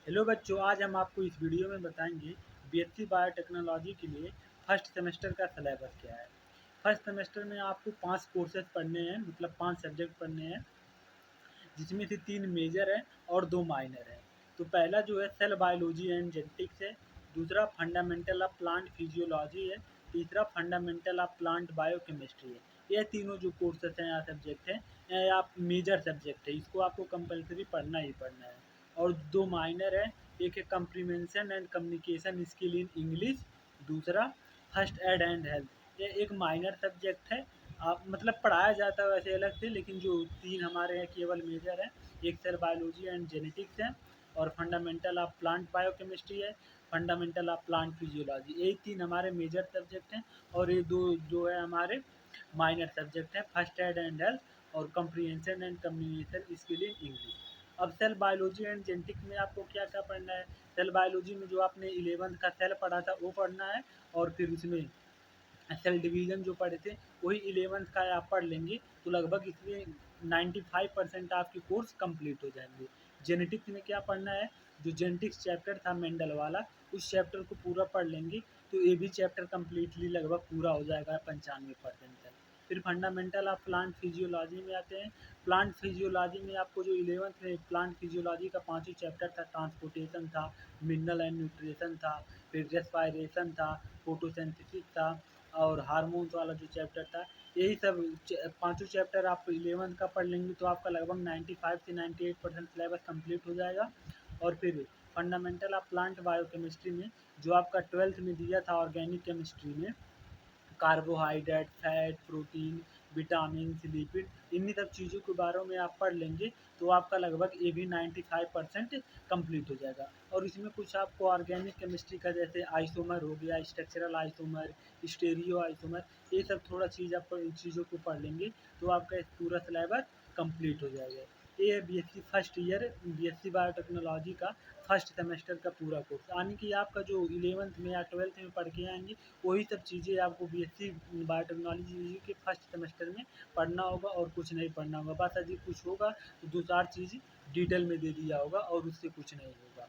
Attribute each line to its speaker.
Speaker 1: Hello बच्चों, आज हम आपको इस वीडियो में बताएंगे बीएससी बायोटेक्नोलॉजी के लिए फर्स्ट सेमेस्टर का सिलेबस क्या है। फर्स्ट सेमेस्टर में आपको 5 कोर्सेज पढ़ने हैं, मतलब 5 सब्जेक्ट पढ़ने हैं, जिसमें से 3 मेजर हैं और 2 माइनर हैं। तो पहला जो है सेल बायोलॉजी एंड जेनेटिक्स है, दूसरा फंडामेंटल ऑफ प्लांट फिजियोलॉजी है, तीसरा फंडामेंटल ऑफ प्लांट बायोकेमिस्ट्री है। ये तीनों जो कोर्सेज हैं या सब्जेक्ट हैं, ये आप मेजर सब्जेक्ट है, इसको आपको कंपलसरी पढ़ना ही पढ़ना है। और 2 माइनर है, एक है comprehension and communication skill in English, दूसरा फर्स्ट एड एंड हेल्थ। ये एक माइनर सब्जेक्ट है, आप मतलब पढ़ाया जाता है वैसे अलग से, लेकिन जो 3 हमारे हैं केवल मेजर हैं। एक सेल बायोलॉजी एंड जेनेटिक्स है, और फंडामेंटल ऑफ प्लांट बायोकेमिस्ट्री है, फंडामेंटल ऑफ प्लांट फिजियोलॉजी। यही 3 हमारे मेजर सब्जेक्ट हैं, और ये दो जो है हमारे माइनर सब्जेक्ट हैं, फर्स्ट एड एंड हेल्थ और comprehension and communication skill in English. अब सेल बायोलॉजी एंड जेनेटिक्स में आपको क्या क्या पढ़ना है। सेल बायोलॉजी में जो आपने 11th का सेल पढ़ा था वो पढ़ना है, और फिर उसमें सेल डिवीज़न जो पढ़े थे वही 11th का आप पढ़ लेंगे, तो लगभग इसमें 95% आपकी कोर्स कंप्लीट हो जाएंगे। जेनेटिक्स में क्या पढ़ना है, जो जेनेटिक्स चैप्टर था मेंडल वाला, उस चैप्टर को पूरा पढ़ लेंगे तो ये भी चैप्टर कम्प्लीटली लगभग पूरा हो जाएगा 95% तक। फिर फंडामेंटल ऑफ प्लांट फिजियोलॉजी में आते हैं। प्लांट फिजियोलॉजी में आपको जो 11th में प्लांट फिजियोलॉजी का 5 चैप्टर था, ट्रांसपोर्टेशन था, मिनरल एंड न्यूट्रिशन था, फिर रेस्पायरेशन था, फोटोसिंथेसिस था, और हार्मोन्स वाला जो चैप्टर था। यही सब पाँचों चैप्टर आप 11th का पढ़ लेंगे तो आपका लगभग 95 से 98% सिलेबस कंप्लीट हो जाएगा। और फिर फंडामेंटल ऑफ प्लांट बायोकेमिस्ट्री में जो आपका 12th में दिया था ऑर्गेनिक केमिस्ट्री में, carbohydrate, fat, protein, vitamin, lipid, इन्हीं सब चीज़ों के बारे में आप पढ़ लेंगे तो आपका लगभग ये भी 95% कंप्लीट हो जाएगा। और इसमें कुछ आपको ऑर्गेनिक केमिस्ट्री का जैसे आइसोमर हो गया, स्ट्रक्चरल आइसोमर, स्टेरियो आइसोमर, ये सब थोड़ा चीज़ आप इन चीज़ों को पढ़ लेंगे तो आपका पूरा सिलेबस कंप्लीट हो जाएगा। ये है BSc first year, BSc biotechnology का फर्स्ट सेमेस्टर का पूरा कोर्स, यानी कि आपका जो 11th में या 12th में पढ़ के आएंगे वही सब चीज़ें आपको बीएससी बायोटेक्नोलॉजी के फर्स्ट सेमेस्टर में पढ़ना होगा, और कुछ नहीं पढ़ना होगा। बस यदि कुछ होगा तो 2-4 चीज़ डिटेल में दे दिया होगा और उससे कुछ नहीं होगा।